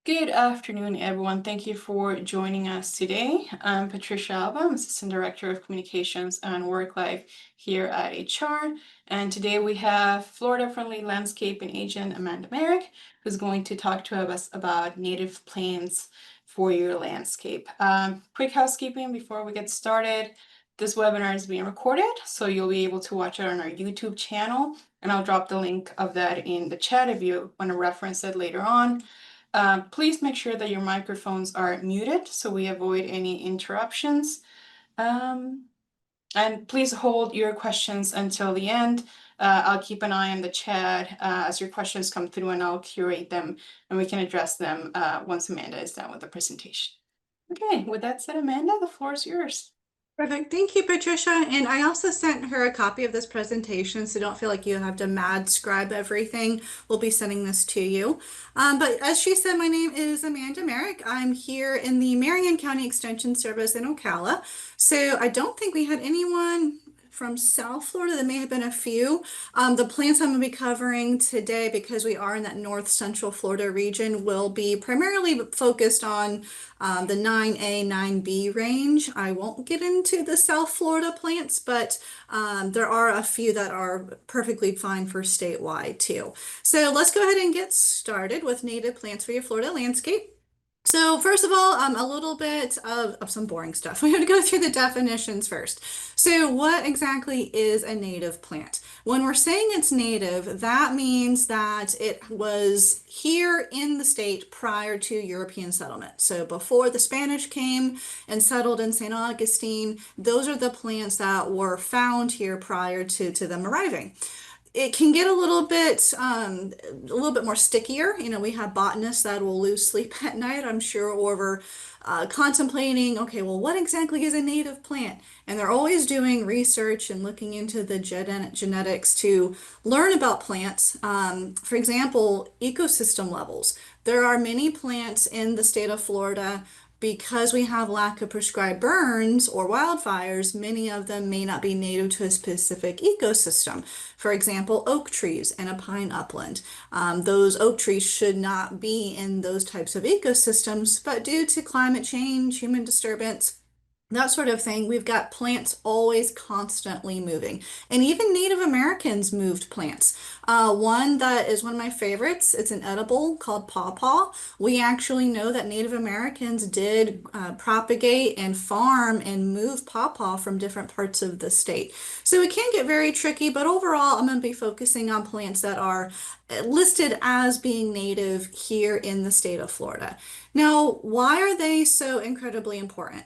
Good afternoon, everyone. Thank you for joining us today. I'm Patricia Alba. I'm Assistant Director of Communications and Work Life here at HR. And today we have Florida-friendly landscaping agent Amanda Marek, who's going to talk to us about native plants for your landscape. Quick housekeeping before we get started. This webinar is being recorded, so you'll be able to watch it on our YouTube channel. And I'll drop the link of that in the chat if you want to reference it later on. Please make sure that your microphones are muted so we avoid any interruptions. Um, and please hold your questions until the end. I'll keep an eye on the chat as your questions come through, and I'll curate them and we can address them once Amanda is done with the presentation. Okay, with that said, Amanda, the floor is yours. Perfect. Thank you, Patricia. And I also sent her a copy of this presentation, so don't feel like you have to mad scribe everything. We'll be sending this to you. But as she said, my name is Amanda Merrick. I'm here in the Marion County Extension Service in Ocala. So I don't think we had anyone from South Florida. There may have been a few. The plants I'm going to be covering today, because we are in that North Central Florida region, will be primarily focused on the 9A, 9B range. I won't get into the South Florida plants, but there are a few that are perfectly fine for statewide too. So let's go ahead and get started with native plants for your Florida landscape. So first of all, a little bit of some boring stuff. We have to go through the definitions first. So what exactly is a native plant? When we're saying it's native, that means that it was here in the state prior to European settlement. So before the Spanish came and settled in St. Augustine, those are the plants that were found here prior to them arriving. It can get a little bit more stickier. You know, we have botanists that will lose sleep at night, I'm sure, over contemplating, okay, well, what exactly is a native plant? And they're always doing research and looking into the genetics to learn about plants. For example, ecosystem levels. There are many plants in the state of Florida. Because we have lack of prescribed burns or wildfires, many of them may not be native to a specific ecosystem. For example, oak trees and a pine upland. Those oak trees should not be in those types of ecosystems, but due to climate change, human disturbance, that sort of thing, we've got plants always constantly moving. And even Native Americans moved plants. One that is one of my favorites, it's an edible called pawpaw. We actually know that Native Americans did propagate and farm and move pawpaw from different parts of the state. So it can get very tricky, but overall, I'm going to be focusing on plants that are listed as being native here in the state of Florida. Now, why are they so incredibly important?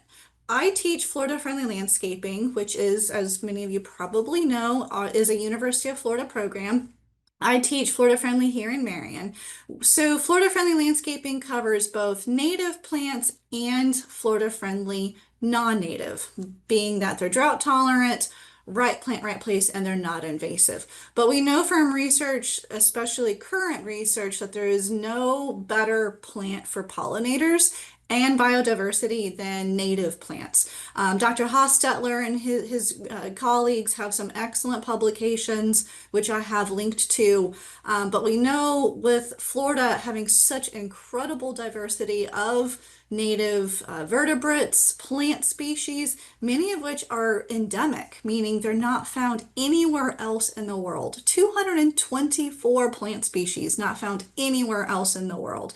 I teach Florida Friendly Landscaping, which is, as many of you probably know, is a University of Florida program. I teach Florida Friendly here in Marion. So Florida Friendly Landscaping covers both native plants and Florida Friendly non-native, being that they're drought tolerant, right plant, right place, and they're not invasive. But we know from research, especially current research, that there is no better plant for pollinators and biodiversity than native plants. Dr. Hostetler and his colleagues have some excellent publications, which I have linked to. But we know with Florida having such incredible diversity of native vertebrates, plant species, many of which are endemic, meaning they're not found anywhere else in the world. 224 plant species not found anywhere else in the world.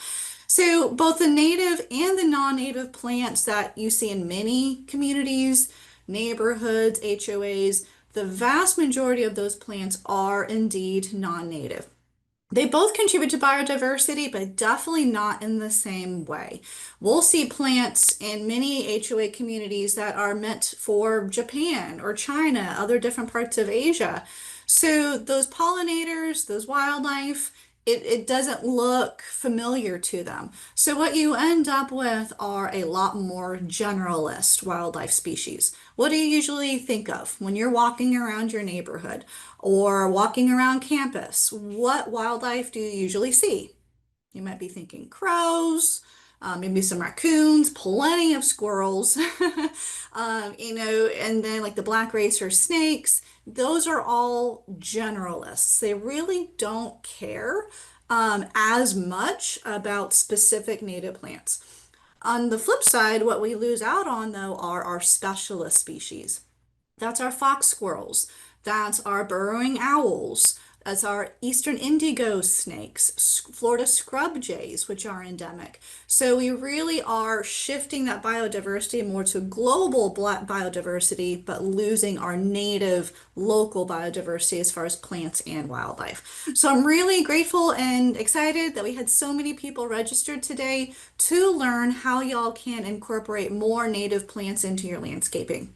So both the native and the non-native plants that you see in many communities, neighborhoods, HOAs, the vast majority of those plants are indeed non-native. They both contribute to biodiversity, but definitely not in the same way. We'll see plants in many HOA communities that are meant for Japan or China, other different parts of Asia. So those pollinators, those wildlife, it doesn't look familiar to them. So what you end up with are a lot more generalist wildlife species. What do you usually think of when you're walking around your neighborhood or walking around campus? What wildlife do you usually see? You might be thinking crows, maybe some raccoons, plenty of squirrels, and then like the black racer snakes. Those are all generalists. They really don't care as much about specific native plants. On the flip side, what we lose out on though are our specialist species. That's our fox squirrels. That's our burrowing owls. That's our eastern indigo snakes, Florida scrub jays, which are endemic. So we really are shifting that biodiversity more to global biodiversity, but losing our native local biodiversity as far as plants and wildlife. So I'm really grateful and excited that we had so many people registered today to learn how y'all can incorporate more native plants into your landscaping.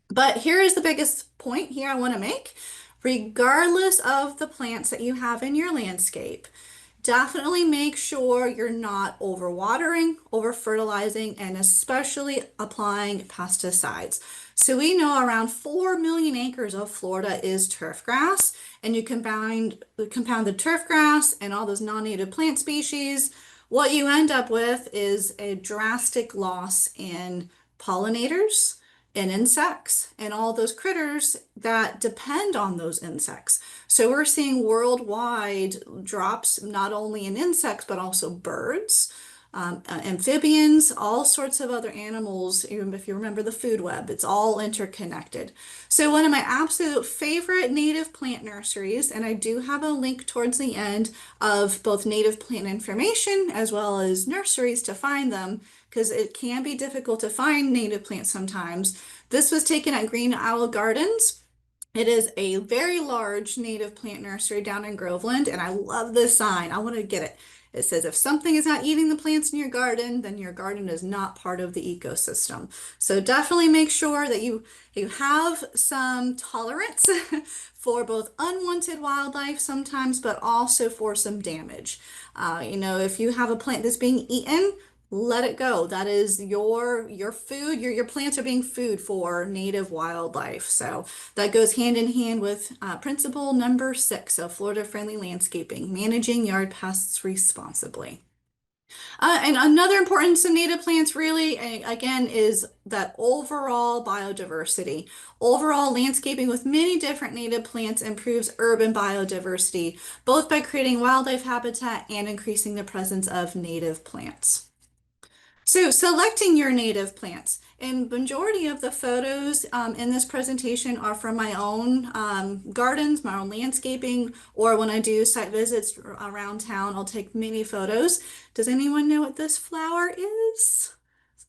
But here is the biggest point here I want to make. Regardless of the plants that you have in your landscape, definitely make sure you're not overwatering, over fertilizing, and especially applying pesticides. So we know around 4 million acres of Florida is turf grass, and you compound the turf grass and all those non-native plant species. What you end up with is a drastic loss in pollinators and insects and all those critters that depend on those insects. So we're seeing worldwide drops not only in insects but also birds, amphibians, all sorts of other animals. Even if you remember the food web, it's all interconnected. So one of my absolute favorite native plant nurseries, and I do have a link towards the end of both native plant information as well as nurseries to find them, because it can be difficult to find native plants sometimes. This was taken at Green Owl Gardens. It is a very large native plant nursery down in Groveland, and I love this sign. I want to get it. It says, if something is not eating the plants in your garden, then your garden is not part of the ecosystem. So definitely make sure that you have some tolerance for both unwanted wildlife sometimes, but also for some damage. If you have a plant that's being eaten, let it go. That is your food. Your plants are being food for native wildlife. So that goes hand in hand with principle number 6 of Florida Friendly Landscaping, managing yard pests responsibly. And another importance of native plants really, again, is that overall biodiversity. Overall landscaping with many different native plants improves urban biodiversity, both by creating wildlife habitat and increasing the presence of native plants. So selecting your native plants. And majority of the photos in this presentation are from my own gardens, my own landscaping, or when I do site visits around town, I'll take many photos. Does anyone know what this flower is?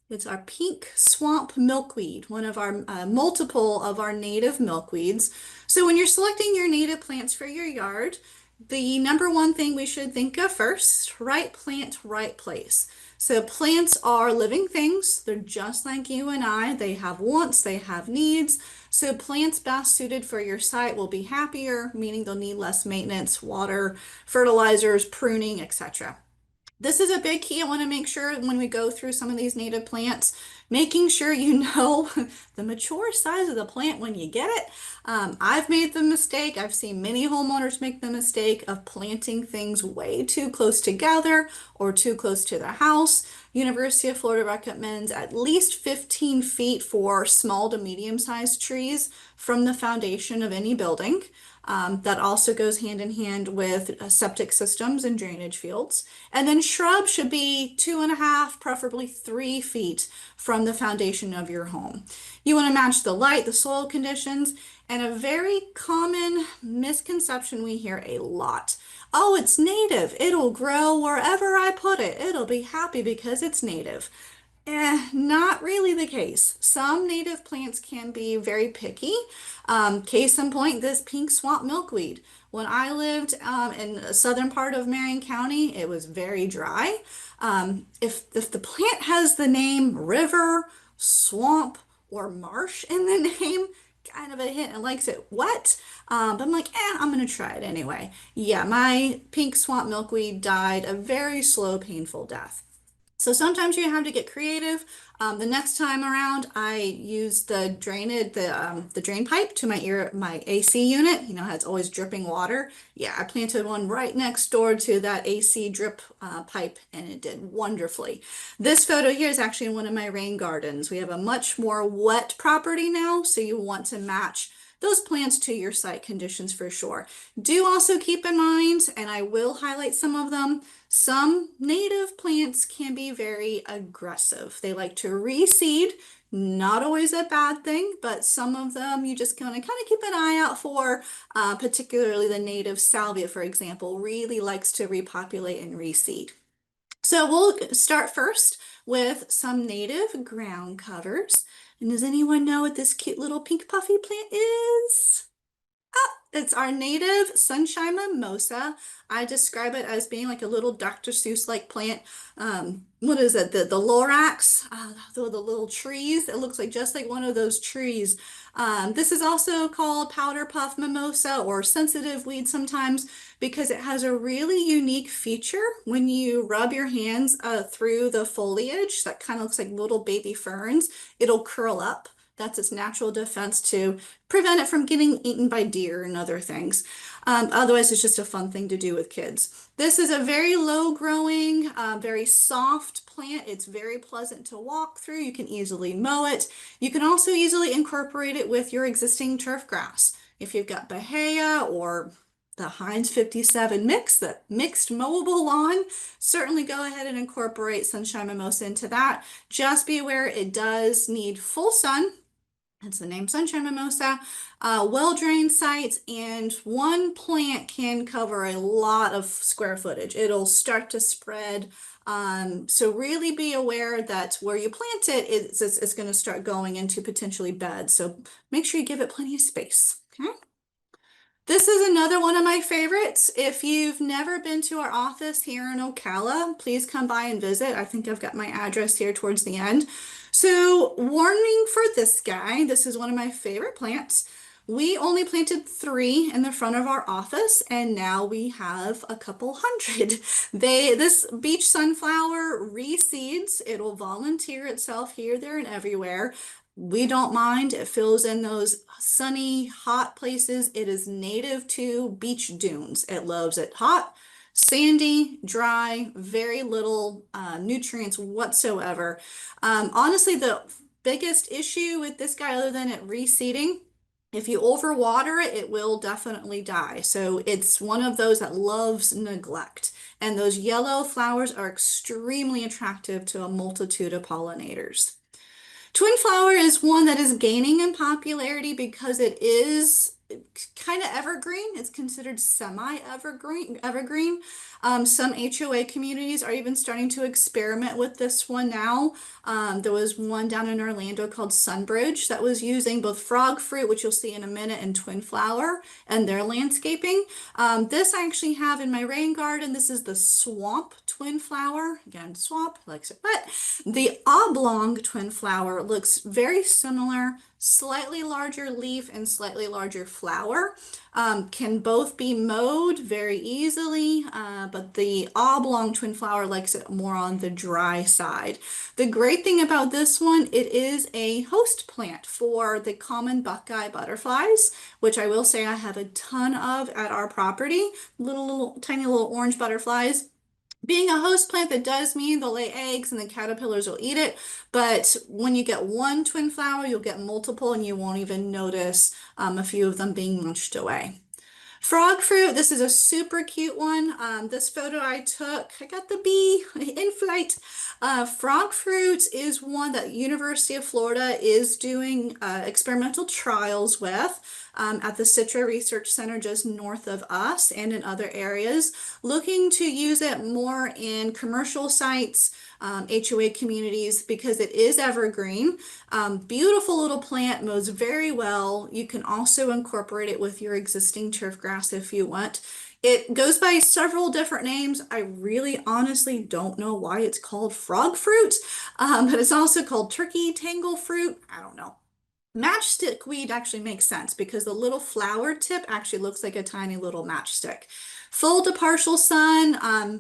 It's our pink swamp milkweed, one of our multiple of our native milkweeds. So when you're selecting your native plants for your yard, the number one thing we should think of first, right plant, right place. So plants are living things. They're just like you and I. They have wants, they have needs. So plants best suited for your site will be happier, meaning they'll need less maintenance, water, fertilizers, pruning, etc. This is a big key. I want to make sure when we go through some of these native plants, making sure you know the mature size of the plant when you get it. I've made the mistake. I've seen many homeowners make the mistake of planting things way too close together or too close to the house. University of Florida recommends at least 15 feet for small to medium-sized trees from the foundation of any building. That also goes hand in hand with septic systems and drainage fields. And then shrubs should be 2.5, preferably 3 feet from the foundation of your home. You want to match the light, the soil conditions, and a very common misconception we hear a lot. Oh, it's native. It'll grow wherever I put it. It'll be happy because it's native. Not really the case. Some native plants can be very picky. Case in point, this pink swamp milkweed. When I lived in the southern part of Marion County, it was very dry. If the plant has the name river, swamp, or marsh in the name, kind of a hint and likes it wet. But I'm like, I'm gonna try it anyway. Yeah, my pink swamp milkweed died a very slow, painful death. So sometimes you have to get creative. The next time around, I used the drain pipe to my AC unit. You know how it's always dripping water. Yeah, I planted one right next door to that AC drip pipe, and it did wonderfully. This photo here is actually in one of my rain gardens. We have a much more wet property now, so you want to match those plants to your site conditions for sure. Do also keep in mind, and I will highlight some of them, some native plants can be very aggressive. They like to reseed, not always a bad thing, but some of them you just kind of keep an eye out for. Particularly the native salvia, for example, really likes to repopulate and reseed. So we'll start first with some native ground covers. And does anyone know what this cute little pink puffy plant is? It's our native sunshine mimosa. I describe it as being like a little Dr. Seuss-like plant. What is it? The Lorax, the little trees. It looks like just like one of those trees. This is also called powder puff mimosa or sensitive weed sometimes because it has a really unique feature. When you rub your hands through the foliage, that kind of looks like little baby ferns, it'll curl up. That's its natural defense to prevent it from getting eaten by deer and other things. Otherwise, it's just a fun thing to do with kids. This is a very low growing, very soft plant. It's very pleasant to walk through. You can easily mow it. You can also easily incorporate it with your existing turf grass. If you've got Bahia or the Heinz 57 mix, the mixed mowable lawn, certainly go ahead and incorporate sunshine mimosa into that. Just be aware it does need full sun. Hence the name sunshine mimosa. Well-drained sites, and one plant can cover a lot of square footage. It'll start to spread. So really be aware that where you plant it, it's going to start going into potentially beds. So make sure you give it plenty of space. Okay. This is another one of my favorites. If you've never been to our office here in Ocala, please come by and visit. I think I've got my address here towards the end. So, warning for this guy, this is one of my favorite plants. We only planted 3 in the front of our office, and now we have a couple hundred. This beach sunflower reseeds. It'll volunteer itself here, there, and everywhere. We don't mind. It fills in those sunny, hot places. It is native to beach dunes. It loves it hot, sandy, dry, very little nutrients whatsoever. Honestly, the biggest issue with this guy, other than it reseeding, if you overwater it, it will definitely die. So it's one of those that loves neglect. And those yellow flowers are extremely attractive to a multitude of pollinators. Twin flower is one that is gaining in popularity because it is kind of evergreen. It's considered semi-evergreen. Some HOA communities are even starting to experiment with this one now. There was one down in Orlando called Sunbridge that was using both frog fruit, which you'll see in a minute, and twin flower and their landscaping. This I actually have in my rain garden. This is the swamp twin flower. Again, swamp likes it wet. The oblong twin flower looks very similar, slightly larger leaf and slightly larger flower. Can both be mowed very easily, but the oblong twin flower likes it more on the dry side. The great thing about this one, it is a host plant for the common buckeye butterflies, which I will say I have a ton of at our property. Little tiny little orange butterflies. Being a host plant, that does mean they'll lay eggs and the caterpillars will eat it. But when you get one twin flower, you'll get multiple and you won't even notice a few of them being munched away. Frog fruit, this is a super cute one. This photo I took, I got the bee in flight. Frog fruit is one that University of Florida is doing experimental trials with at the Citra Research Center just north of us and in other areas, looking to use it more in commercial sites, HOA communities, because it is evergreen. Beautiful little plant, mows very well. You can also incorporate it with your existing turf grass if you want. It goes by several different names. I really honestly don't know why it's called frog fruit, but it's also called turkey tangle fruit. I don't know. Matchstick weed actually makes sense because the little flower tip actually looks like a tiny little matchstick. Full to partial sun,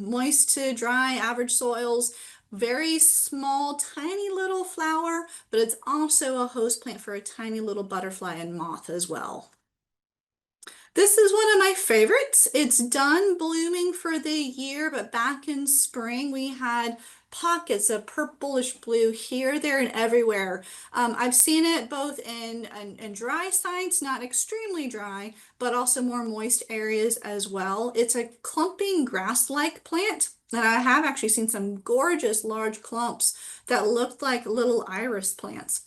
moist to dry, average soils. Very small, tiny little flower, but it's also a host plant for a tiny little butterfly and moth as well. This is one of my favorites. It's done blooming for the year, but back in spring we had pockets of purplish blue here, there, and everywhere. I've seen it both in dry sites, not extremely dry, but also more moist areas as well. It's a clumping grass-like plant, and I have actually seen some gorgeous large clumps that looked like little iris plants.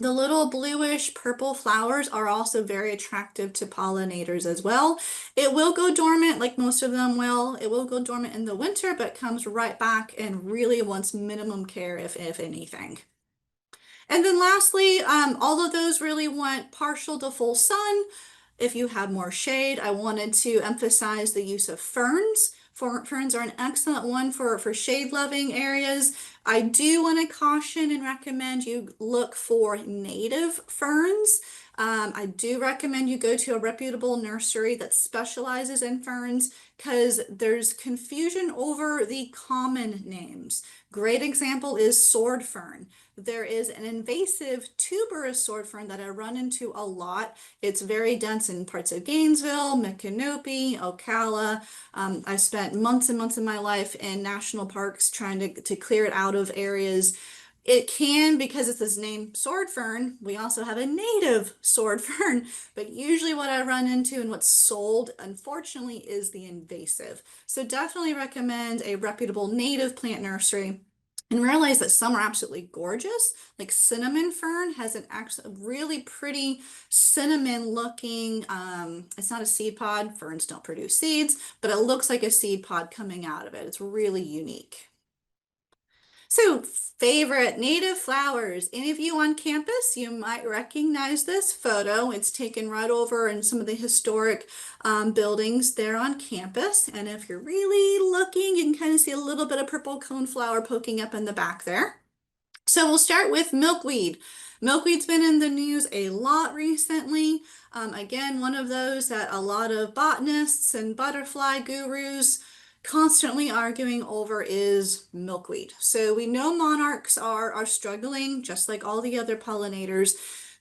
The little bluish purple flowers are also very attractive to pollinators as well. It will go dormant like most of them will. It will go dormant in the winter, but comes right back and really wants minimum care if anything. And then lastly, all of those really want partial to full sun. If you have more shade, I wanted to emphasize the use of ferns. Ferns are an excellent one for shade loving areas. I do want to caution and recommend you look for native ferns. I do recommend you go to a reputable nursery that specializes in ferns because there's confusion over the common names. Great example is sword fern. There is an invasive tuberous sword fern that I run into a lot. It's very dense in parts of Gainesville, Micanopy, Ocala. I've spent months and months of my life in national parks trying to clear it out of areas. It can, because it's this name sword fern, we also have a native sword fern, but usually what I run into and what's sold, unfortunately, is the invasive. So definitely recommend a reputable native plant nursery and realize that some are absolutely gorgeous. Like cinnamon fern has an actually really pretty cinnamon looking, it's not a seed pod, ferns don't produce seeds, but it looks like a seed pod coming out of it. It's really unique. So, favorite native flowers. Any of you on campus, you might recognize this photo. It's taken right over in some of the historic buildings there on campus. And if you're really looking, you can kind of see a little bit of purple coneflower poking up in the back there. So we'll start with milkweed. Milkweed's been in the news a lot recently. Again, one of those that a lot of botanists and butterfly gurus constantly arguing over is milkweed. So we know monarchs are struggling, just like all the other pollinators.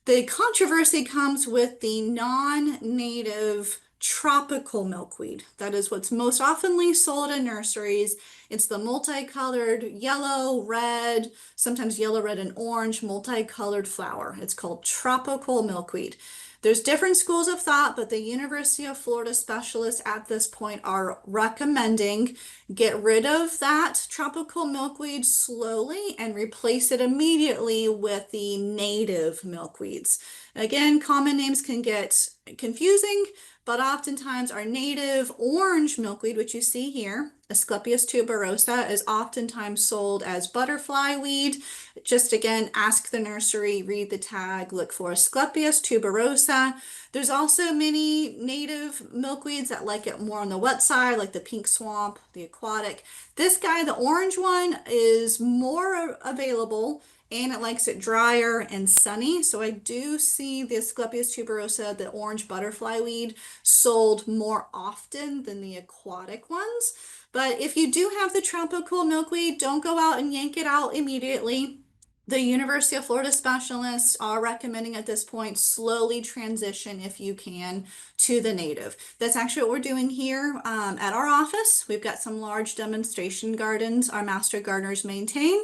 The controversy comes with the non-native tropical milkweed. That is what's most oftenly sold in nurseries. It's the multicolored yellow, red, sometimes yellow, red, and orange multicolored flower. It's called tropical milkweed. There's different schools of thought, but the University of Florida specialists at this point are recommending get rid of that tropical milkweed slowly and replace it immediately with the native milkweeds. Again, common names can get confusing, but oftentimes our native orange milkweed, which you see here, Asclepias tuberosa, is oftentimes sold as butterfly weed. Just again, ask the nursery, read the tag, look for Asclepias tuberosa. There's also many native milkweeds that like it more on the wet side, like the pink swamp, the aquatic. This guy, the orange one, is more available and it likes it drier and sunny. So I do see the Asclepias tuberosa, the orange butterfly weed, sold more often than the aquatic ones. But if you do have the tropical milkweed, don't go out and yank it out immediately. The University of Florida specialists are recommending at this point slowly transition, if you can, to the native. That's actually what we're doing here at our office. We've got some large demonstration gardens our master gardeners maintain,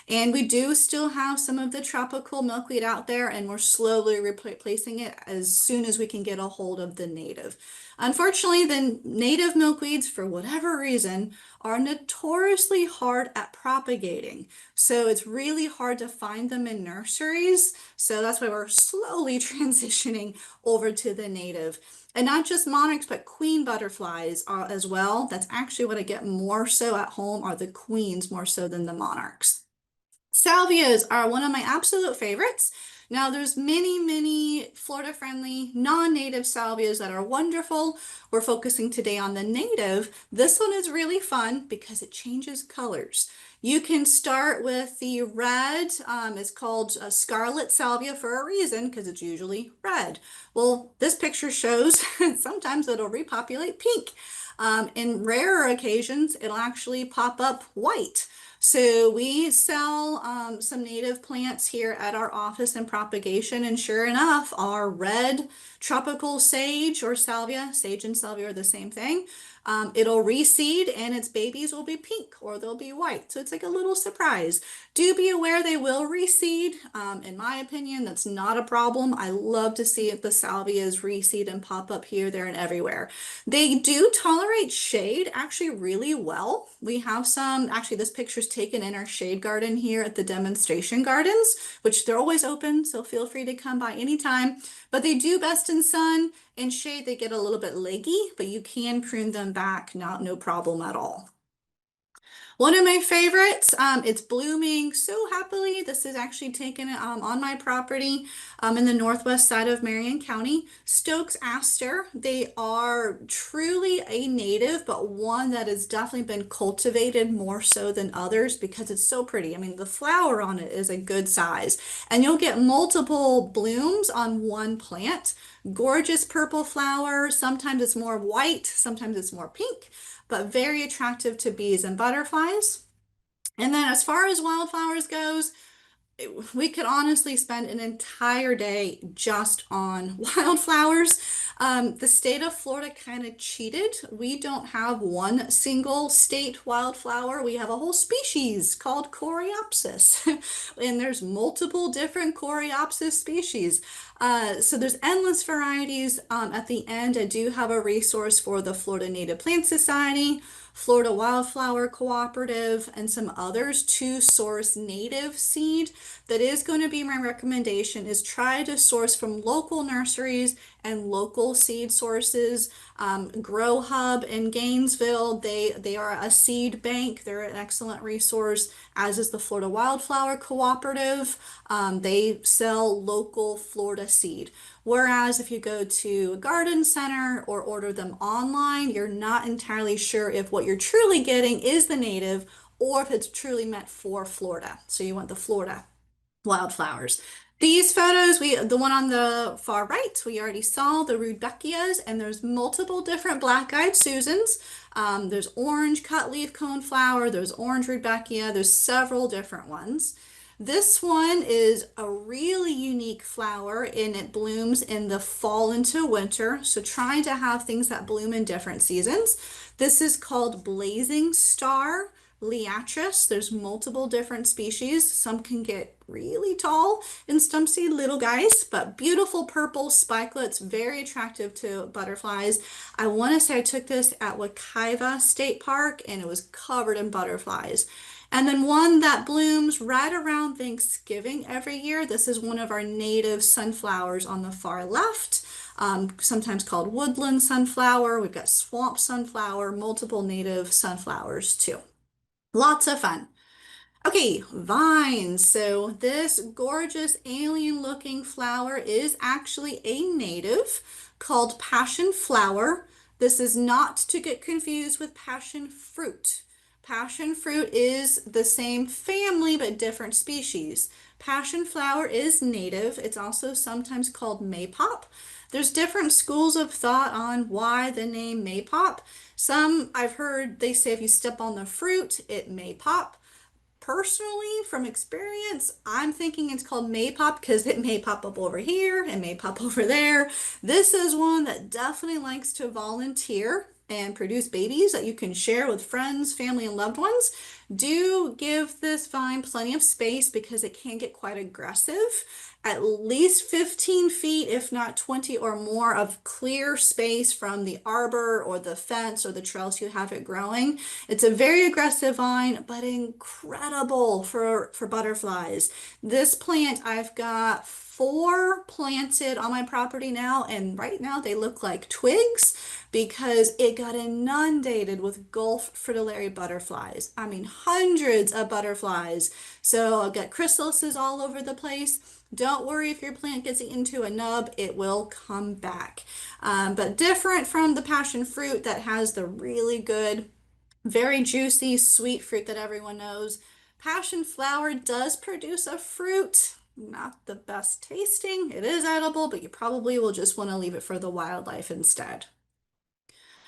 and we do still have some of the tropical milkweed out there, and we're slowly replacing it as soon as we can get a hold of the native. Unfortunately, the native milkweeds, for whatever reason, are notoriously hard at propagating. So it's really hard to find them in nurseries. So that's why we're slowly transitioning over to the native. And not just monarchs, but queen butterflies as well. That's actually what I get more so at home are the queens more so than the monarchs. Salvias are one of my absolute favorites. Now there's many Florida friendly non-native salvias that are wonderful. We're focusing today on the native. This one is really fun because it changes colors. You can start with the red. It's called scarlet salvia for a reason because it's usually red. Well, this picture shows sometimes it'll repopulate pink. In rarer occasions, it'll actually pop up white. So we sell some native plants here at our office in propagation, and sure enough, our red tropical sage or salvia, sage and salvia are the same thing. It'll reseed and its babies will be pink or they'll be white. So it's like a little surprise. Do be aware they will reseed. In my opinion, that's not a problem. I love to see the salvias reseed and pop up here, there, and everywhere. They do tolerate shade actually really well. We have some, actually, this picture's taken in our shade garden here at the demonstration gardens, which they're always open, so feel free to come by anytime. But they do best in sun. In shade, they get a little bit leggy, but you can prune them back, no problem at all. One of my favorites, it's blooming so happily. This is actually taken on my property in the northwest side of Marion County. Stokes aster. They are truly a native, but one that has definitely been cultivated more so than others because it's so pretty. I mean, the flower on it is a good size, and you'll get multiple blooms on one plant. Gorgeous purple flower. Sometimes it's more white, sometimes it's more pink, but very attractive to bees and butterflies. And then as far as wildflowers goes, we could honestly spend an entire day just on wildflowers. The state of Florida kind of cheated. We don't have one single state wildflower. We have a whole species called Coreopsis, and there's multiple different Coreopsis species. So there's endless varieties. At the end, I do have a resource for the Florida Native Plant Society, Florida Wildflower Cooperative, and some others to source native seed. That is going to be my recommendation is try to source from local nurseries and local seed sources. Grow Hub in Gainesville, they are a seed bank. They're an excellent resource, as is the Florida Wildflower Cooperative. They sell local Florida seed. Whereas if you go to a garden center or order them online, you're not entirely sure if what you're truly getting is the native or if it's truly meant for Florida. So you want the Florida wildflowers. These photos, the one on the far right, we already saw the rudbeckias, and there's multiple different black-eyed Susans. There's orange cutleaf coneflower, there's orange rudbeckia, there's several different ones. This one is a really unique flower and it blooms in the fall into winter. So trying to have things that bloom in different seasons. This is called Blazing Star Liatris. There's multiple different species. Some can get really tall and some see little guys, but beautiful purple spikelets, very attractive to butterflies. I want to say I took this at Wekiva State Park and it was covered in butterflies. And then one that blooms right around Thanksgiving every year. This is one of our native sunflowers on the far left, sometimes called woodland sunflower. We've got swamp sunflower, multiple native sunflowers too. Lots of fun. Okay, vines. So this gorgeous alien looking flower is actually a native called passion flower. This is not to get confused with passion fruit. Passion fruit is the same family but different species. Passion flower is native. It's also sometimes called maypop. There's different schools of thought on why the name maypop. Some I've heard they say if you step on the fruit, it may pop. Personally, from experience, I'm thinking it's called maypop because it may pop up over here and may pop over there. This is one that definitely likes to volunteer and produce babies that you can share with friends, family, and loved ones. Do give this vine plenty of space because it can get quite aggressive. At least 15 feet, if not 20 or more, of clear space from the arbor or the fence or the trellis you have it growing. It's a very aggressive vine, but incredible for butterflies. This plant, I've got 4 planted on my property now, and right now they look like twigs because it got inundated with Gulf fritillary butterflies. I mean, hundreds of butterflies. So I've got chrysalises all over the place. Don't worry if your plant gets into a nub, it will come back. But different from the passion fruit that has the really good, very juicy, sweet fruit that everyone knows. Passion flower does produce a fruit, not the best tasting. It is edible, but you probably will just want to leave it for the wildlife instead.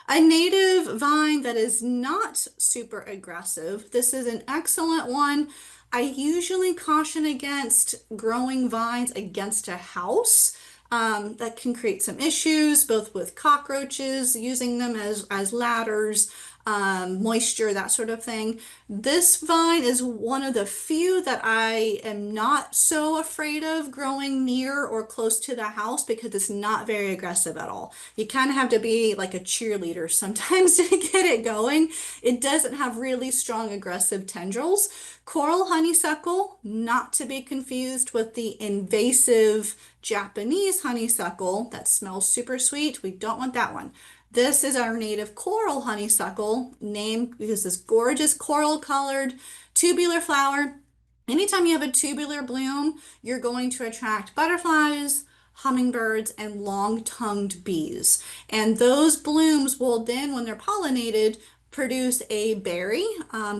A native vine that is not super aggressive. This is an excellent one. I usually caution against growing vines against a house. That can create some issues, both with cockroaches, using them as ladders, moisture, that sort of thing. This vine is one of the few that I am not so afraid of growing near or close to the house because it's not very aggressive at all. You kind of have to be like a cheerleader sometimes to get it going. It doesn't have really strong aggressive tendrils. Coral honeysuckle, not to be confused with the invasive Japanese honeysuckle that smells super sweet. We don't want that one. This is our native coral honeysuckle, named because this gorgeous coral colored tubular flower. Anytime you have a tubular bloom, you're going to attract butterflies, hummingbirds, and long-tongued bees. And those blooms will then, when they're pollinated, produce a berry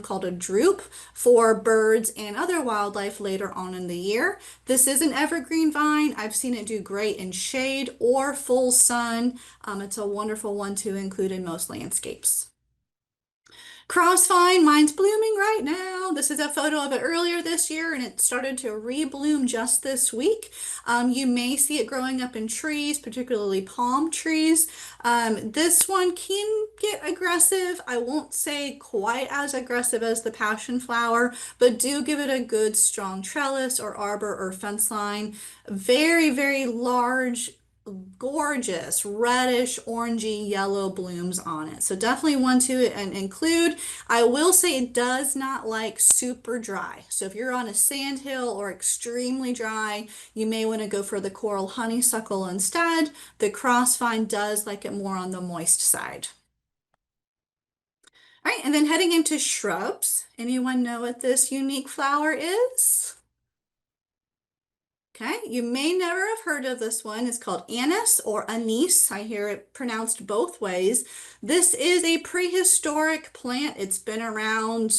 called a drupe for birds and other wildlife later on in the year. This is an evergreen vine. I've seen it do great in shade or full sun. It's a wonderful one to include in most landscapes. Crossvine, mine's blooming right now. This is a photo of it earlier this year, and it started to rebloom just this week. You may see it growing up in trees, particularly palm trees. This one can get aggressive. I won't say quite as aggressive as the passion flower, but do give it a good strong trellis or arbor or fence line. Very, very large, gorgeous reddish orangey yellow blooms on it, so definitely one to include. I will say it does not like super dry, so if you're on a sand hill or extremely dry, you may want to go for the coral honeysuckle instead. The crossvine does like it more on the moist side. All right, and then heading into shrubs, anyone know what this unique flower is? Okay, you may never have heard of this one. It's called anise or anise. I hear it pronounced both ways. This is a prehistoric plant. It's been around,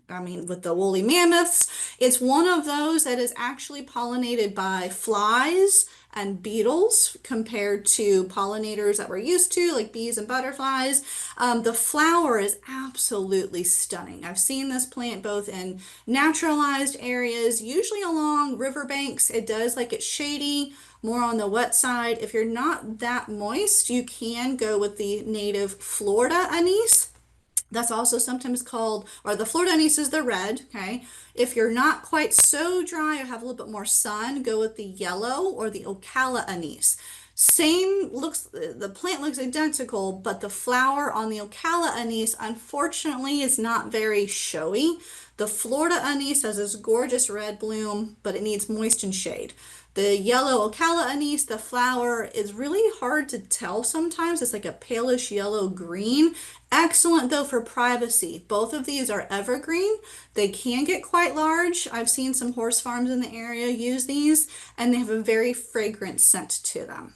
I mean, with the woolly mammoths. It's one of those that is actually pollinated by flies and beetles compared to pollinators that we're used to, like bees and butterflies. The flower is absolutely stunning. I've seen this plant both in naturalized areas, usually along riverbanks. It does like it's shady, more on the wet side. If you're not that moist, you can go with the native Florida anise. That's also sometimes called, or the Florida anise is the red, okay? If you're not quite so dry or have a little bit more sun, go with the yellow or the Ocala anise. Same looks, the plant looks identical, but the flower on the Ocala anise, unfortunately, is not very showy. The Florida anise has this gorgeous red bloom, but it needs moist and shade. The yellow Ocala anise, the flower is really hard to tell sometimes. It's like a palish yellow green. Excellent though for privacy. Both of these are evergreen. They can get quite large. I've seen some horse farms in the area use these, and they have a very fragrant scent to them.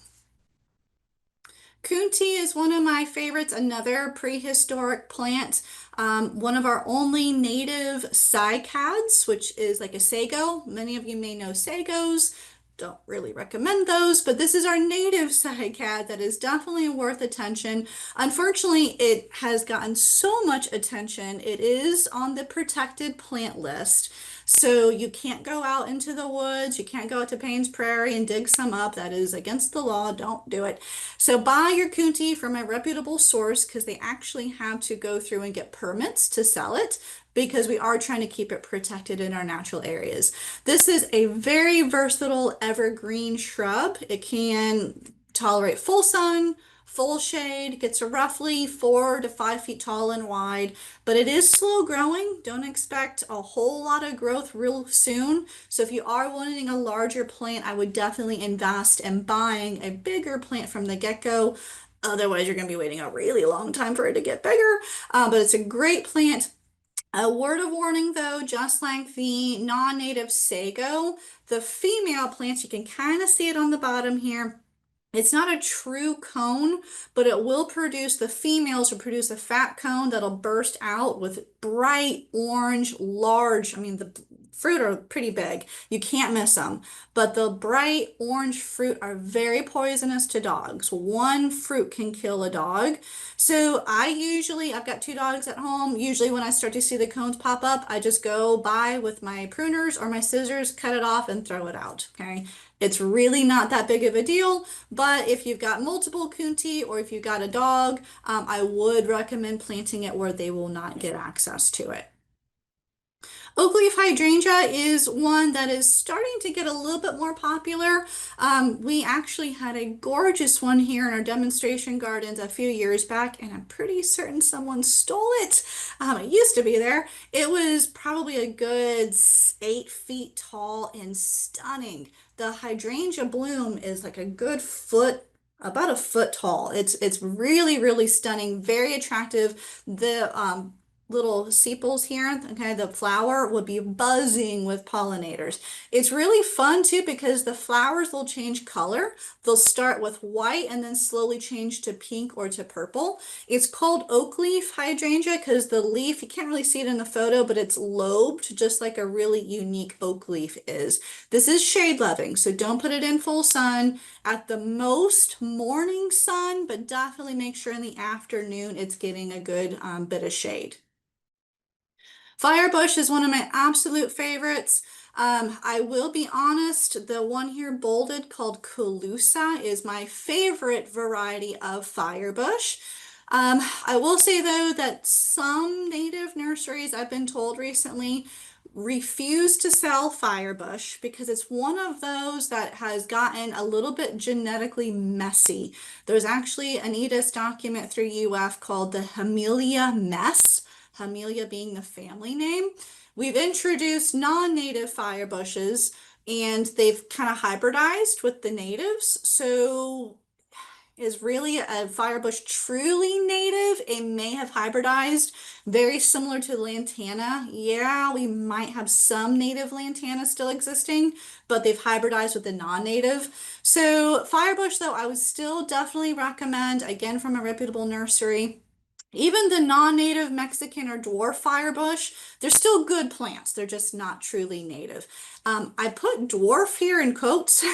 Coon tea is one of my favorites, another prehistoric plant. One of our only native cycads, which is like a sago. Many of you may know sagos. Don't really recommend those, but this is our native cycad that is definitely worth attention. Unfortunately, it has gotten so much attention. It is on the protected plant list. So you can't go out into the woods. You can't go out to Payne's Prairie and dig some up. That is against the law. Don't do it. So buy your coontie from a reputable source because they actually have to go through and get permits to sell it because we are trying to keep it protected in our natural areas. This is a very versatile evergreen shrub. It can tolerate full sun, full shade, gets roughly 4 to 5 feet tall and wide, but it is slow growing. Don't expect a whole lot of growth real soon. So if you are wanting a larger plant, I would definitely invest in buying a bigger plant from the get-go. Otherwise, you're going to be waiting a really long time for it to get bigger. But it's a great plant. A word of warning though, just like the non-native sago, the female plants, you can kind of see it on the bottom here. It's not a true cone, but it will produce, the females will produce a fat cone that'll burst out with bright orange, large, I mean, the fruit are pretty big. You can't miss them. But the bright orange fruit are very poisonous to dogs. One fruit can kill a dog. So I've got two dogs at home. Usually when I start to see the cones pop up, I just go by with my pruners or my scissors, cut it off and throw it out. Okay. It's really not that big of a deal, but if you've got multiple coontie or if you've got a dog, I would recommend planting it where they will not get access to it. Oak leaf hydrangea is one that is starting to get a little bit more popular. We actually had a gorgeous one here in our demonstration gardens a few years back, and I'm pretty certain someone stole it. It used to be there. It was probably a good 8 feet tall and stunning. The hydrangea bloom is like a good foot, about a foot tall. It's really, really stunning, very attractive. The little sepals here, okay, the flower would be buzzing with pollinators. It's really fun too because the flowers will change color. They'll start with white and then slowly change to pink or to purple. It's called oak leaf hydrangea because the leaf, you can't really see it in the photo, but it's lobed just like a really unique oak leaf is. This is shade loving, so don't put it in full sun. At the most, morning sun, but definitely make sure in the afternoon it's getting a good bit of shade. Firebush is one of my absolute favorites. I will be honest, the one here bolded called Calusa is my favorite variety of firebush. I will say though that some native nurseries I've been told recently refuse to sell firebush because it's one of those that has gotten a little bit genetically messy. There's actually an EDIS document through UF called the Hamelia mess. Hamelia being the family name. We've introduced non-native fire bushes and they've kind of hybridized with the natives. So is really a firebush truly native? It may have hybridized, very similar to lantana. Yeah, we might have some native lantana still existing, but they've hybridized with the non-native. So firebush, though, I would still definitely recommend, again, from a reputable nursery. Even the non-native Mexican or dwarf firebush, they're still good plants. They're just not truly native. I put dwarf here in quotes.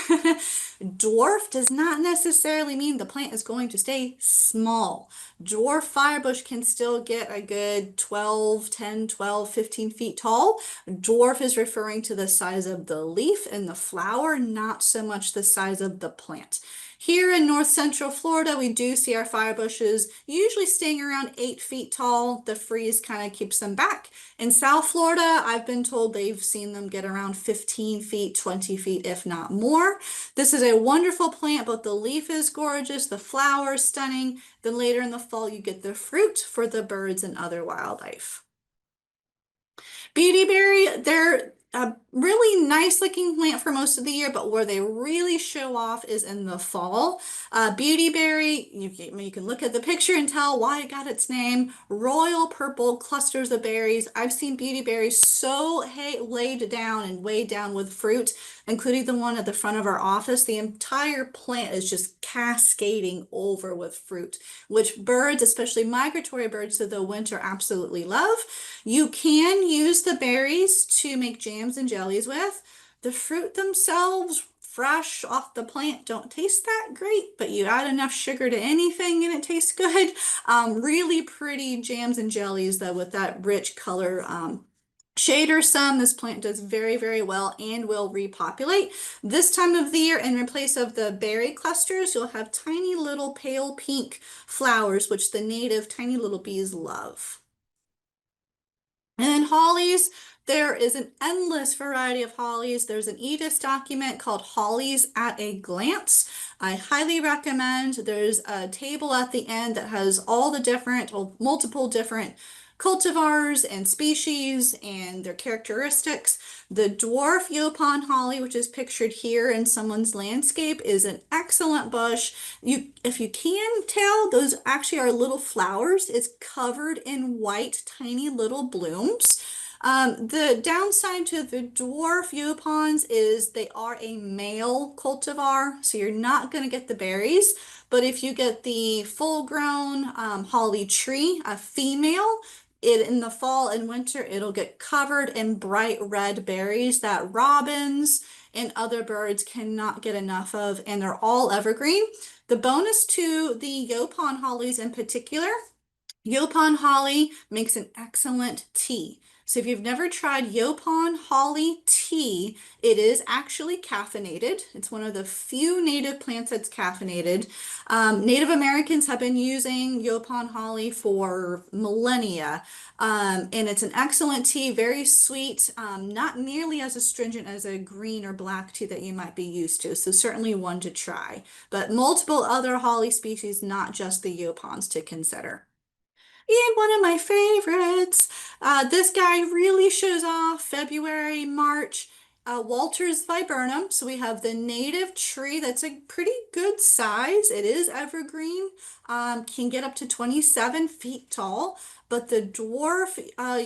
Dwarf does not necessarily mean the plant is going to stay small. Dwarf firebush can still get a good 12, 10, 12, 15 feet tall. Dwarf is referring to the size of the leaf and the flower, not so much the size of the plant. Here in north central Florida, we do see our fire bushes usually staying around 8 feet tall. The freeze kind of keeps them back. In South Florida, I've been told they've seen them get around 15 feet, 20 feet, if not more. This is a wonderful plant, but the leaf is gorgeous, the flower is stunning. Then later in the fall, you get the fruit for the birds and other wildlife. Beautyberry, they're a really nice looking plant for most of the year, but where they really show off is in the fall. Beautyberry, you can look at the picture and tell why it got its name. Royal purple clusters of berries. I've seen beautyberries so laid down and weighed down with fruit, including the one at the front of our office. The entire plant is just cascading over with fruit, which birds, especially migratory birds of the winter, absolutely love. You can use the berries to make jams and jellies with. The fruit themselves, fresh off the plant, don't taste that great, but you add enough sugar to anything and it tastes good. Really pretty jams and jellies though with that rich color. Shade or sun, this plant does very, very well and will repopulate. This time of the year, in place of the berry clusters, you'll have tiny little pale pink flowers, which the native tiny little bees love. And then hollies, there is an endless variety of hollies. There's an EDIS document called Hollies at a Glance. I highly recommend. There's a table at the end that has all the different, well, multiple different cultivars and species and their characteristics. The dwarf Yaupon holly, which is pictured here in someone's landscape, is an excellent bush. If you can tell, those actually are little flowers. It's covered in white, tiny little blooms. The downside to the dwarf Yaupons is they are a male cultivar, so you're not going to get the berries. But if you get the full-grown holly tree, a female, in the fall and winter, it'll get covered in bright red berries that robins and other birds cannot get enough of, and they're all evergreen. The bonus to the Yopon hollies in particular, Yopon holly makes an excellent tea. So if you've never tried Yopon holly tea, it is actually caffeinated. It's one of the few native plants that's caffeinated. Native Americans have been using Yopon holly for millennia, and it's an excellent tea, very sweet, not nearly as astringent as a green or black tea that you might be used to. So certainly one to try, but multiple other holly species, not just the Yopons, to consider. And one of my favorites, this guy really shows off February, March, Walter's viburnum. So we have the native tree that's a pretty good size. It is evergreen, can get up to 27 feet tall. But the dwarf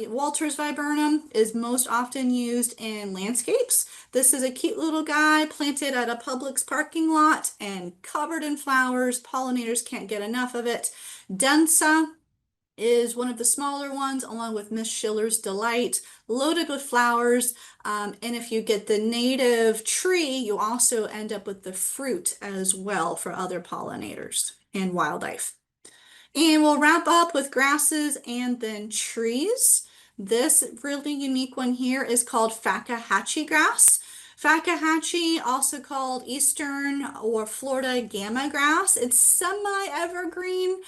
Walter's viburnum is most often used in landscapes. This is a cute little guy planted at a Publix parking lot and covered in flowers. Pollinators can't get enough of it. Densa is one of the smaller ones, along with Miss Schiller's Delight, loaded with flowers. And if you get the native tree, you also end up with the fruit as well for other pollinators and wildlife. And we'll wrap up with grasses and then trees. This really unique one here is called Fakahatchee grass. Fakahatchee, also called Eastern or Florida gamma grass. It's semi-evergreen.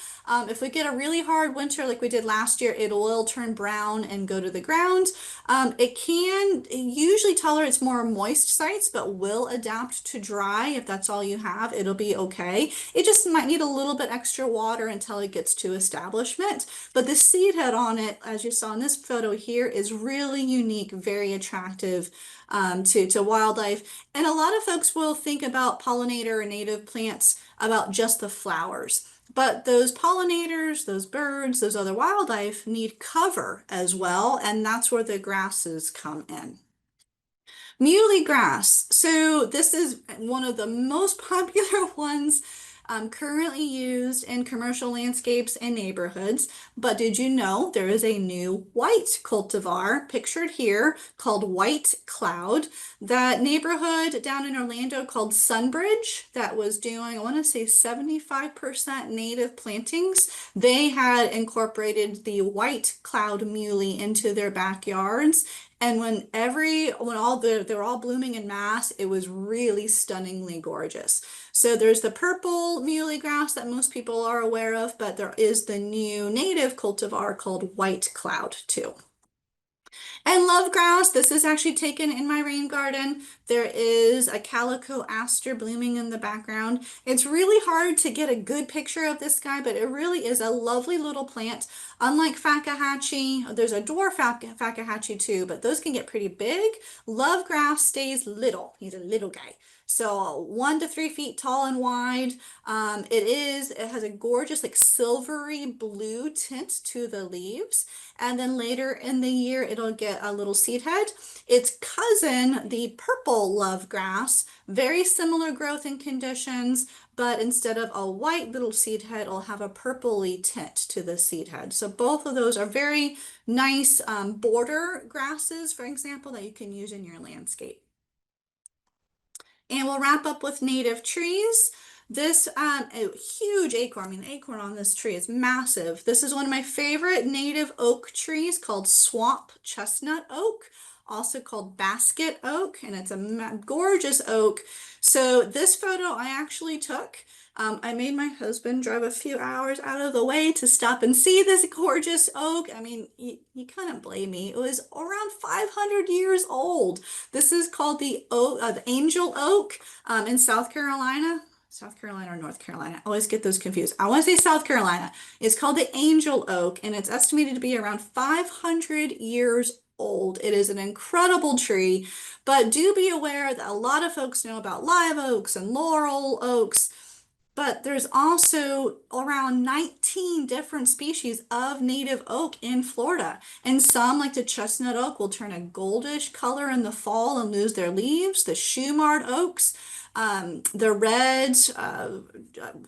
If we get a really hard winter like we did last year, it will turn brown and go to the ground. It can usually tolerate more moist sites, but will adapt to dry. If that's all you have, it'll be okay. It just might need a little bit extra water until it gets to establishment. But the seed head on it, as you saw in this photo here, is really unique, very attractive to wildlife. And a lot of folks will think about pollinator and native plants about just the flowers. But those pollinators, those birds, those other wildlife need cover as well, and that's where the grasses come in. Muley grass. So this is one of the most popular ones currently used in commercial landscapes and neighborhoods. But did you know there is a new white cultivar pictured here called White Cloud? That neighborhood down in Orlando called Sunbridge that was doing, I want to say 75% native plantings. They had incorporated the White Cloud muley into their backyards. And they're all blooming in mass, it was really stunningly gorgeous. So there's the purple muley grass that most people are aware of, but there is the new native cultivar called White Cloud too. And love grass, this is actually taken in my rain garden. There is a calico aster blooming in the background. It's really hard to get a good picture of this guy, but it really is a lovely little plant. Unlike Fakahatchee, there's a dwarf Fakahatchee too, but those can get pretty big. Love grass stays little. He's a little guy. So 1 to 3 feet tall and wide. It has a gorgeous like silvery blue tint to the leaves. And then later in the year, it'll get a little seed head. Its cousin, the purple love grass, very similar growth and conditions, but instead of a white little seed head, it'll have a purpley tint to the seed head. So both of those are very nice border grasses, for example, that you can use in your landscape. And we'll wrap up with native trees. This a huge acorn, I mean, the acorn on this tree is massive. This is one of my favorite native oak trees called swamp chestnut oak, also called basket oak, and it's a gorgeous oak. So this photo I actually took. I made my husband drive a few hours out of the way to stop and see this gorgeous oak. I mean, you couldn't blame me. It was around 500 years old. This is called the angel oak in South Carolina. South Carolina or North Carolina. I always get those confused. I want to say South Carolina. It's called the angel oak, and it's estimated to be around 500 years old. It is an incredible tree, but do be aware that a lot of folks know about live oaks and laurel oaks. But there's also around 19 different species of native oak in Florida. And some, like the chestnut oak, will turn a goldish color in the fall and lose their leaves. The shoe-marred oaks The red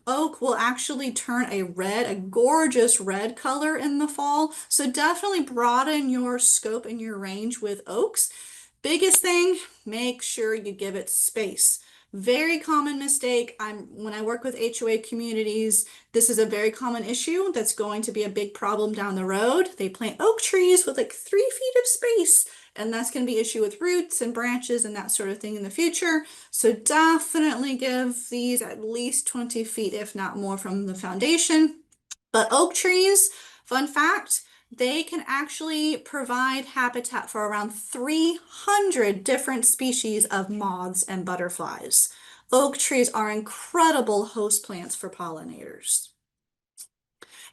oak will actually turn a gorgeous red color in the fall. So definitely broaden your scope and your range with oaks. Biggest thing, make sure you give it space. Very common mistake. When I work with HOA communities, this is a very common issue that's going to be a big problem down the road. They plant oak trees with like 3 feet of space, and that's going to be an issue with roots and branches and that sort of thing in the future. So definitely give these at least 20 feet, if not more, from the foundation. But oak trees, fun fact, they can actually provide habitat for around 300 different species of moths and butterflies. Oak trees are incredible host plants for pollinators.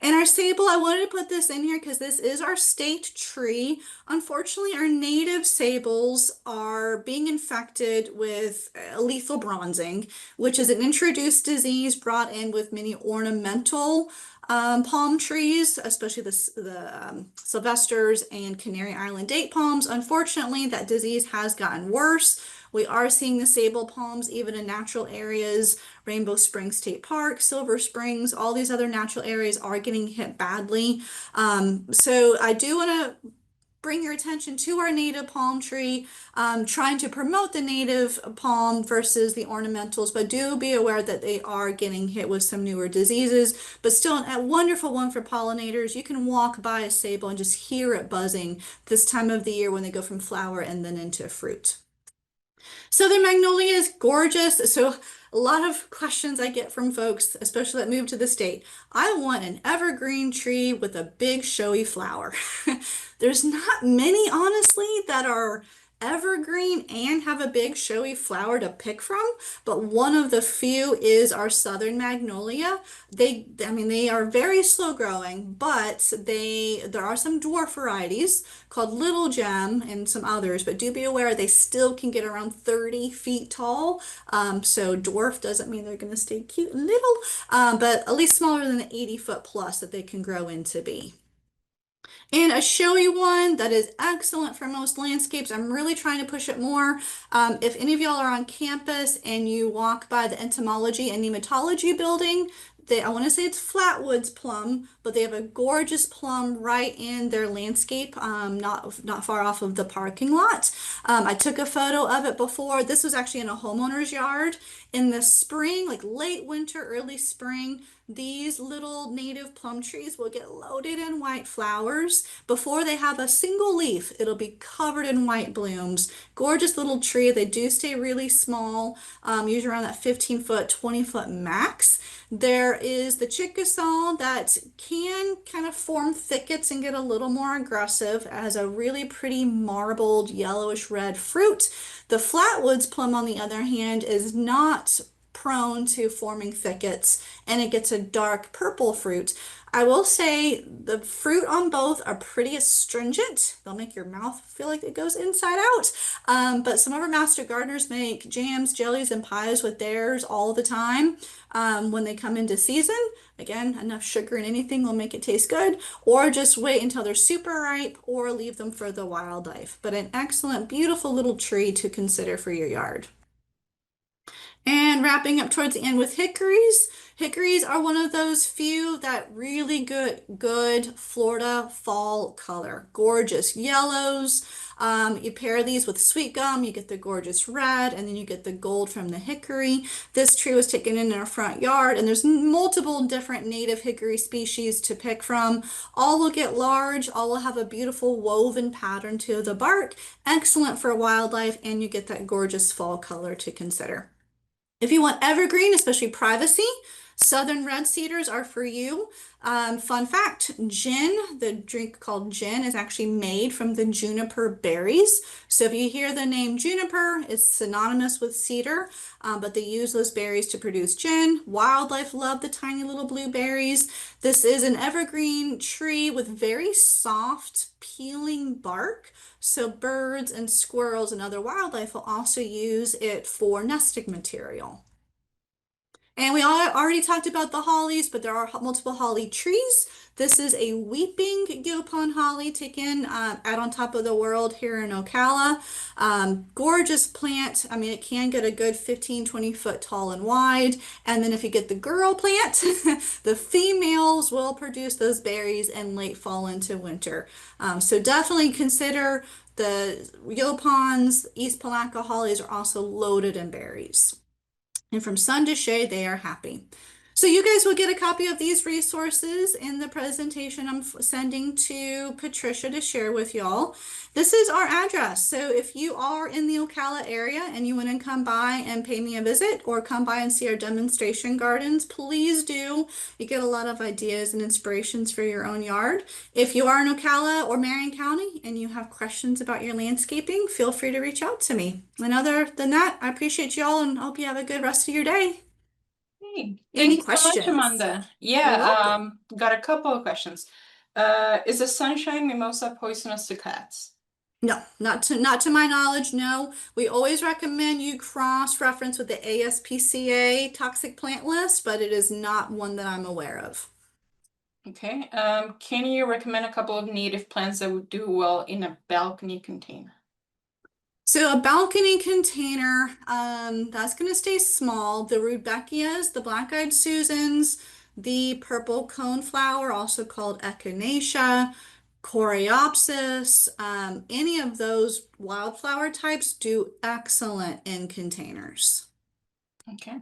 And our sable, I wanted to put this in here because this is our state tree. Unfortunately, our native sables are being infected with lethal bronzing, which is an introduced disease brought in with many ornamental palm trees, especially the Sylvesters and Canary Island date palms. Unfortunately, that disease has gotten worse. We are seeing the sable palms even in natural areas. Rainbow Springs State Park, Silver Springs, all these other natural areas are getting hit badly. So I do want to bring your attention to our native palm tree, trying to promote the native palm versus the ornamentals, but do be aware that they are getting hit with some newer diseases, but still a wonderful one for pollinators. You can walk by a sable and just hear it buzzing this time of the year when they go from flower and then into fruit. Southern magnolia is gorgeous. So a lot of questions I get from folks, especially that move to the state. I want an evergreen tree with a big showy flower. There's not many, honestly, that are evergreen and have a big showy flower to pick from, but one of the few is our southern magnolia. I mean, they are very slow growing, but there are some dwarf varieties called Little Gem and some others, but do be aware they still can get around 30 feet tall. So dwarf doesn't mean they're going to stay cute and little, but at least smaller than the 80-foot plus that they can grow into be. And a showy one that is excellent for most landscapes. I'm really trying to push it more. If any of y'all are on campus and you walk by the entomology and nematology building, I want to say it's Flatwoods plum, but they have a gorgeous plum right in their landscape, not far off of the parking lot. I took a photo of it before. This was actually in a homeowner's yard in the spring, like late winter, early spring. These little native plum trees will get loaded in white flowers. Before they have a single leaf, it'll be covered in white blooms. Gorgeous little tree. They do stay really small, usually around that 15-foot, 20-foot max. There is the Chickasaw that can kind of form thickets and get a little more aggressive. It has a really pretty marbled yellowish red fruit. The Flatwoods plum, on the other hand, is not prone to forming thickets and it gets a dark purple fruit. I will say the fruit on both are pretty astringent. They'll make your mouth feel like it goes inside out. But some of our master gardeners make jams, jellies, and pies with theirs all the time when they come into season. Again, enough sugar in anything will make it taste good, or just wait until they're super ripe or leave them for the wildlife. But an excellent, beautiful little tree to consider for your yard. And wrapping up towards the end with hickories. Hickories are one of those few that really good Florida fall color. Gorgeous yellows. You pair these with sweet gum, you get the gorgeous red, and then you get the gold from the hickory. This tree was taken in our front yard, and there's multiple different native hickory species to pick from. All will get large, all will have a beautiful woven pattern to the bark. Excellent for wildlife, and you get that gorgeous fall color to consider. If you want evergreen, especially privacy, southern red cedars are for you. Fun fact, gin, the drink called gin, is actually made from the juniper berries. So if you hear the name juniper, it's synonymous with cedar, but they use those berries to produce gin. Wildlife love the tiny little blueberries. This is an evergreen tree with very soft, peeling bark. So birds and squirrels and other wildlife will also use it for nesting material. And we already talked about the hollies, but there are multiple holly trees. This is a weeping Yopon holly taken out on top of the world here in Ocala. Gorgeous plant. I mean, it can get a good 15-20 foot tall and wide. And then if you get the girl plant, the females will produce those berries in late fall into winter. So definitely consider the Yopons. East Palaca hollies are also loaded in berries. And from sun to shade, they are happy. So you guys will get a copy of these resources in the presentation I'm sending to Patricia to share with y'all. This is our address. So if you are in the Ocala area and you want to come by and pay me a visit or come by and see our demonstration gardens, please do. You get a lot of ideas and inspirations for your own yard. If you are in Ocala or Marion County and you have questions about your landscaping, feel free to reach out to me. And other than that, I appreciate y'all and hope you have a good rest of your day. Hey, thank Any you so much, questions? Amanda. You're Yeah, welcome. got a couple of questions. Is the sunshine mimosa poisonous to cats? No, not to my knowledge, no. We always recommend you cross-reference with the ASPCA toxic plant list, but it is not one that I'm aware of. Okay, can you recommend a couple of native plants that would do well in a balcony container? So a balcony container, that's going to stay small. The rudbeckias, the black-eyed Susans, the purple coneflower, also called echinacea, coreopsis, any of those wildflower types do excellent in containers. Okay.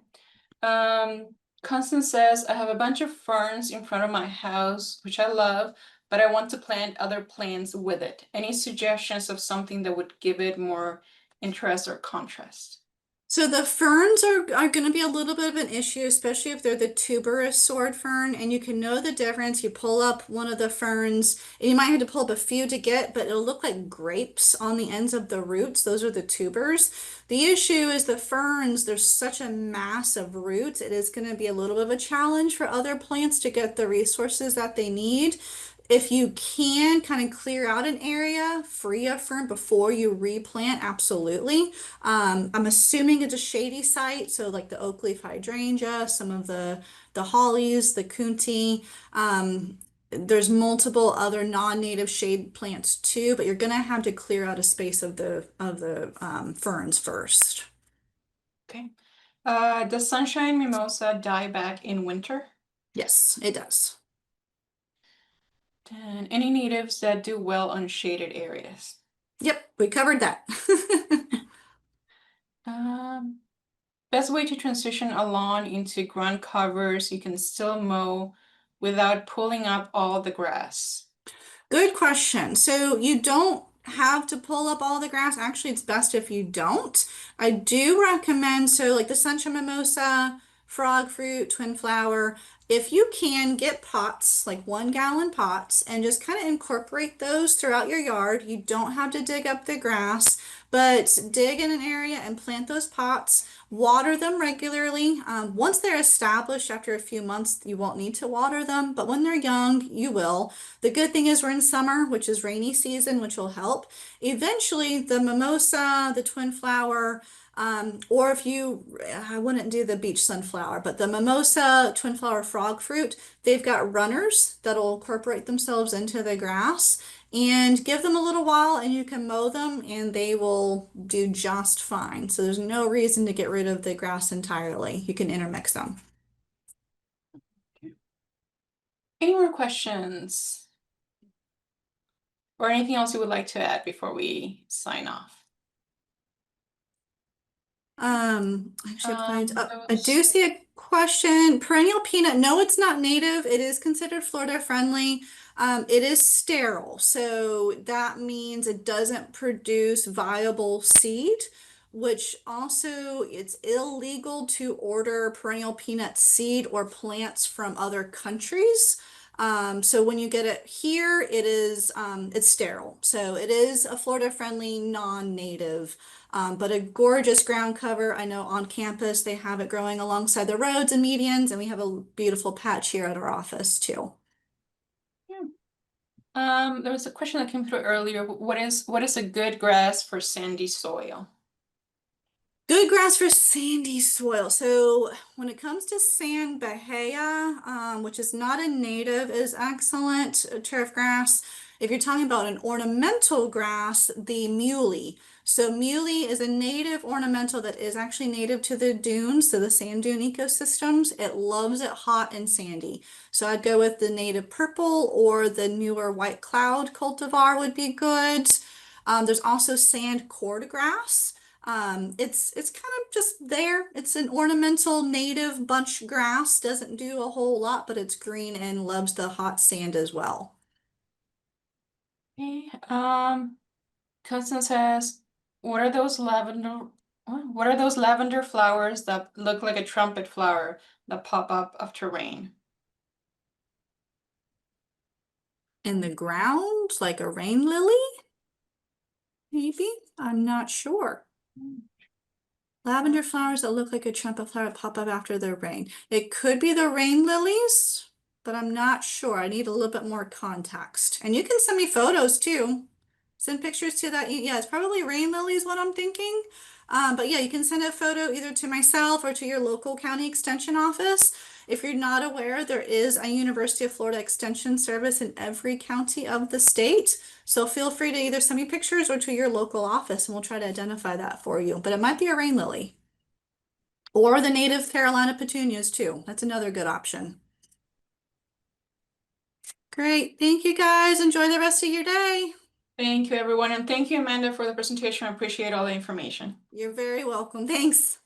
Constance says, I have a bunch of ferns in front of my house, which I love, but I want to plant other plants with it. Any suggestions of something that would give it more interest or contrast? So the ferns are going to be a little bit of an issue, especially if they're the tuberous sword fern, and you can know the difference. You pull up one of the ferns, and you might have to pull up a few to get, but it'll look like grapes on the ends of the roots. Those are the tubers. The issue is the ferns, there's such a mass of roots, it is going to be a little bit of a challenge for other plants to get the resources that they need. If you can kind of clear out an area free of fern before you replant, absolutely. I'm assuming it's a shady site, so like the oak leaf hydrangea, some of the hollies, the kunti. There's multiple other non-native shade plants too, but you're gonna have to clear out a space of the ferns first. Okay. Does sunshine mimosa die back in winter? Yes, it does. And any natives that do well on shaded areas? Yep, we covered that. Um, Best way to transition a lawn into ground covers you can still mow without pulling up all the grass. Good question. So you don't have to pull up all the grass. Actually, it's best if you don't. I do recommend, so like the sunshine mimosa, frog fruit, twin flower, if you can get pots, like 1 gallon pots, and just kind of incorporate those throughout your yard. You don't have to dig up the grass, but dig in an area and plant those pots. Water them regularly. Once they're established, after a few months, you won't need to water them, but when they're young, you will. The good thing is we're in summer, which is rainy season, which will help. Eventually, the mimosa, the twin flower, or if you, I wouldn't do the beach sunflower, but the mimosa, twin flower, frog fruit, they've got runners that'll incorporate themselves into the grass and give them a little while and you can mow them and they will do just fine. So there's no reason to get rid of the grass entirely. You can intermix them. Any more questions? Or anything else you would like to add before we sign off? Actually, There I do was- see a question. Perennial peanut. No, it's not native. It is considered Florida friendly. It is sterile, so that means it doesn't produce viable seed, which also it's illegal to order perennial peanut seed or plants from other countries. So when you get it here, it's sterile. So it is a Florida friendly, non-native. But a gorgeous ground cover. I know on campus they have it growing alongside the roads and medians, and we have a beautiful patch here at our office too. Yeah. There was a question that came through earlier. What is a good grass for sandy soil? Good good grass for sandy soil. So when it comes to sand bahia, which is not a native, is excellent turf grass. If you're talking about an ornamental grass, the muley. So muley is a native ornamental that is actually native to the dunes, so the sand dune ecosystems. It loves it hot and sandy. So I'd go with the native purple or the newer white cloud cultivar would be good. There's also sand cordgrass. It's kind of just there. It's an ornamental native bunch grass. Doesn't do a whole lot, but it's green and loves the hot sand as well. Okay, Constance says, what are those what are those lavender flowers that look like a trumpet flower that pop up after rain? In the ground, like a rain lily, maybe? I'm not sure. Lavender flowers that look like a trumpet flower pop up after the rain. It could be the rain lilies, but I'm not sure. I need a little bit more context. And you can send me photos too. Send pictures to that. Yeah, it's probably rain lilies, what I'm thinking. But yeah, you can send a photo either to myself or to your local county extension office. If you're not aware, there is a University of Florida extension service in every county of the state. So feel free to either send me pictures or to your local office and we'll try to identify that for you. But it might be a rain lily or the native Carolina petunias too. That's another good option. Great. Thank you guys. Enjoy the rest of your day. Thank you, everyone, and thank you, Amanda, for the presentation. I appreciate all the information. You're very welcome. Thanks.